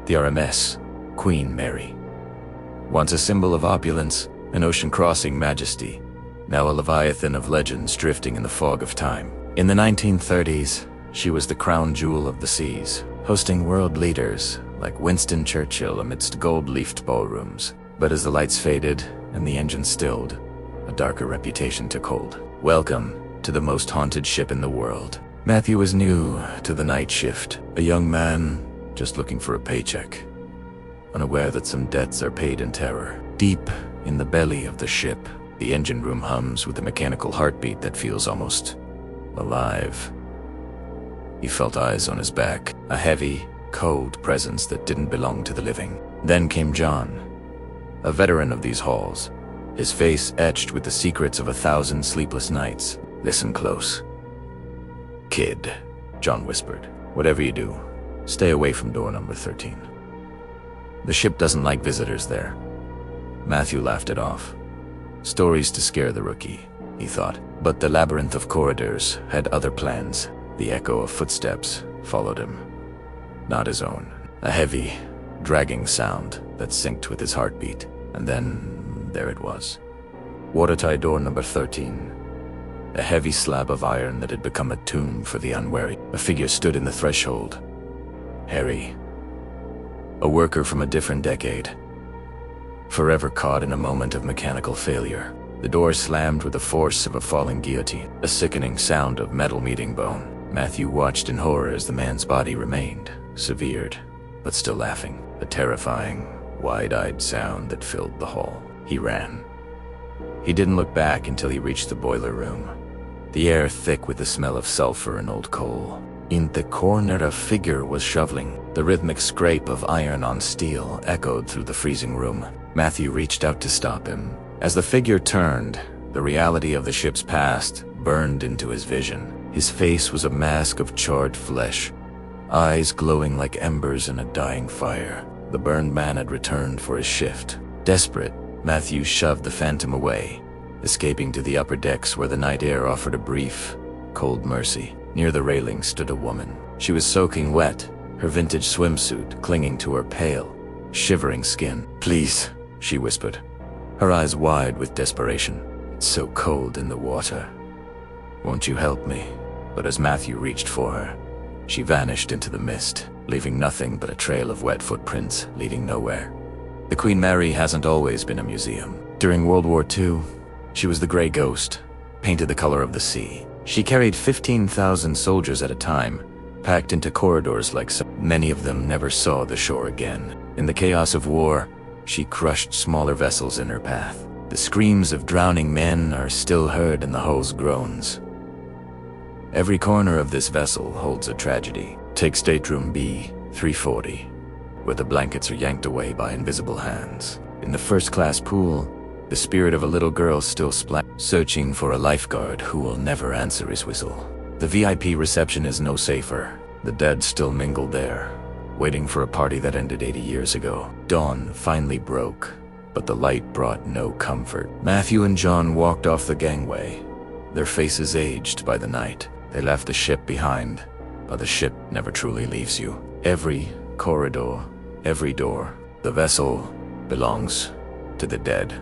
The RMS, Queen Mary. Once a symbol of opulence, an ocean-crossing majesty, now a leviathan of legends drifting in the fog of time. In the 1930s, she was the crown jewel of the seas, hosting world leaders like Winston Churchill amidst gold-leafed ballrooms. But as the lights faded and the engine stilled, a darker reputation took hold. Welcome to the most haunted ship in the world. Matthew was new to the night shift, a young man just looking for a paycheck, unaware that some debts are paid in terror. Deep in the belly of the ship, the engine room hums with a mechanical heartbeat that feels almost alive. He felt eyes on his back, a heavy, cold presence that didn't belong to the living. Then came John, a veteran of these halls, his face etched with the secrets of 1,000 sleepless nights. Listen close. Kid, John whispered, whatever you do, stay away from door number 13. The ship doesn't like visitors there. Matthew laughed it off. Stories to scare the rookie, he thought. But the labyrinth of corridors had other plans. The echo of footsteps followed him. Not his own. A heavy, dragging sound that synced with his heartbeat. And then there it was. Watertight door number 13. A heavy slab of iron that had become a tomb for the unwary. A figure stood in the threshold. Harry. A worker from a different decade. Forever caught in a moment of mechanical failure. The door slammed with the force of a falling guillotine. A sickening sound of metal meeting bone. Matthew watched in horror as the man's body remained, severed, but still laughing. A terrifying, wide-eyed sound that filled the hall. He ran. He didn't look back until he reached the boiler room. The air thick with the smell of sulfur and old coal. In the corner a figure was shoveling. The rhythmic scrape of iron on steel echoed through the freezing room. Matthew reached out to stop him. As the figure turned, the reality of the ship's past burned into his vision. His face was a mask of charred flesh, eyes glowing like embers in a dying fire. The burned man had returned for his shift. Desperate, Matthew shoved the phantom away, escaping to the upper decks where the night air offered a brief, cold mercy. Near the railing stood a woman. She was soaking wet, her vintage swimsuit clinging to her pale, shivering skin. "Please," she whispered, her eyes wide with desperation. "It's so cold in the water. Won't you help me?" But as Matthew reached for her, she vanished into the mist, leaving nothing but a trail of wet footprints leading nowhere. The Queen Mary hasn't always been a museum. During World War II, she was the gray ghost, painted the color of the sea. She carried 15,000 soldiers at a time, packed into corridors like so. Many of them never saw the shore again. In the chaos of war, she crushed smaller vessels in her path. The screams of drowning men are still heard in the hull's groans. Every corner of this vessel holds a tragedy. Take stateroom B, 340, where the blankets are yanked away by invisible hands. In the first-class pool, the spirit of a little girl still searching for a lifeguard who will never answer his whistle. The VIP reception is no safer. The dead still mingle there, waiting for a party that ended 80 years ago. Dawn finally broke, but the light brought no comfort. Matthew and John walked off the gangway, their faces aged by the night. They left the ship behind, but the ship never truly leaves you. Every corridor, every door, the vessel belongs to the dead.